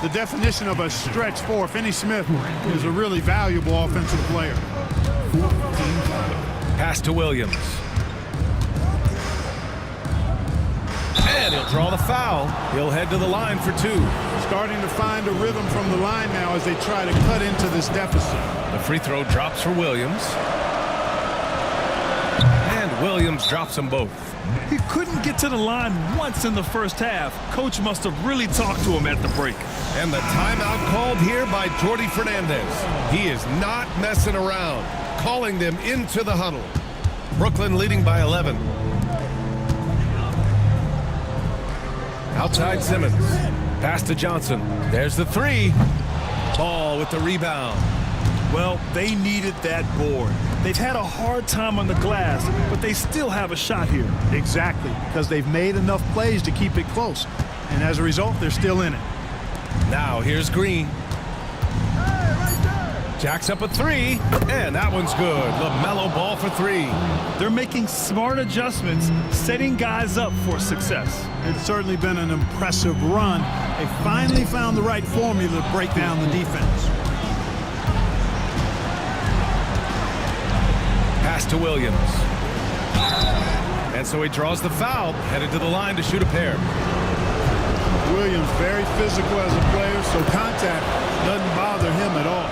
The definition of a stretch 4. Finney Smith is a really valuable offensive player. Pass to Williams. And he'll draw the foul. He'll head to the line for 2. Starting to find a rhythm from the line now as they try to cut into this deficit. The free throw drops for Williams. And Williams drops them both. He couldn't get to the line once in the first half. Coach must have really talked to him at the break. And the timeout called here by Jordy Fernandez. He is not messing around, calling them into the huddle. Brooklyn leading by 11. Outside Simmons. Pass to Johnson. There's the 3. Ball with the rebound. Well, they needed that board. They've had a hard time on the glass, but they still have a shot here. Exactly, because they've made enough plays to keep it close. And as a result, they're still in it. Now here's Green. Jacks up a 3, and that one's good. LaMelo Ball for 3. They're making smart adjustments, setting guys up for success. It's certainly been an impressive run. They finally found the right formula to break down the defense. Pass to Williams. And so he draws the foul, headed to the line to shoot a pair. Williams very physical as a player, so contact doesn't bother him at all.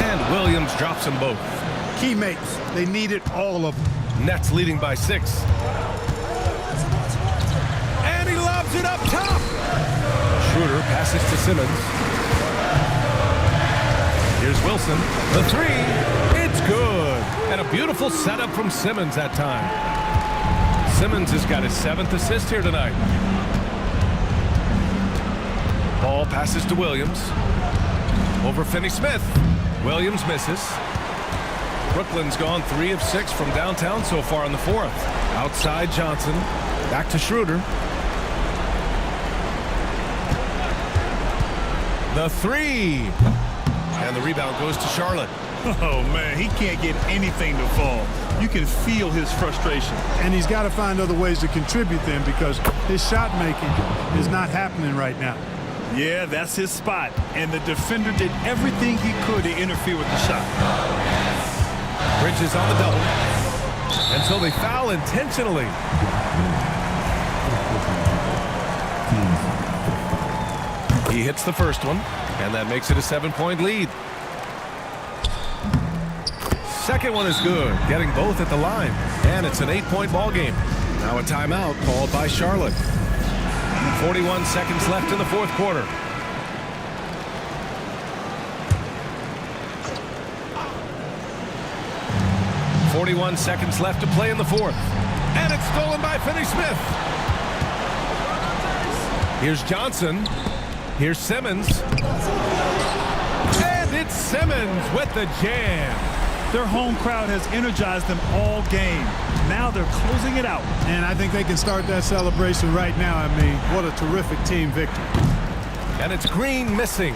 And Williams drops them both. Key makes. They needed all of them. Nets leading by 6. And he lobs it up top. Schroeder passes to Simmons. Here's Wilson. The 3. It's good. And a beautiful setup from Simmons that time. Simmons has got his 7th assist here tonight. Ball passes to Williams. Over Finney Smith. Williams misses. Brooklyn's gone 3 of 6 from downtown so far in the fourth. Outside Johnson. Back to Schroeder. The three. And the rebound goes to Charlotte. Oh, man, he can't get anything to fall. You can feel his frustration. And he's got to find other ways to contribute then because his shot making is not happening right now. Yeah, that's his spot. And the defender did everything he could to interfere with the shot. Bridges on the double. And so they foul intentionally. He hits the first one, and that makes it a 7-point lead. Second one is good, getting both at the line. And it's an 8-point ball game. Now a timeout called by Charlotte. 41 seconds left in the fourth quarter. .41 seconds left to play in the fourth. And it's stolen by Finney-Smith. Here's Johnson. Here's Simmons. And it's Simmons with the jam. Their home crowd has energized them all game. Now they're closing it out. And I think they can start that celebration right now. I mean, what a terrific team victory. And it's Green missing.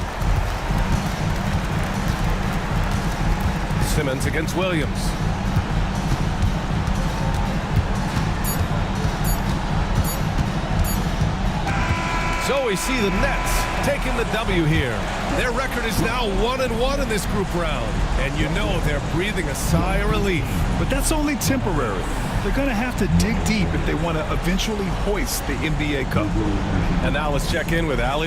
Simmons against Williams. So we see the Nets taking the W here. Their record is now 1-1 in this group round. And you know they're breathing a sigh of relief. But that's only temporary. They're going to have to dig deep if they want to eventually hoist the NBA Cup. And now let's check in with Allie.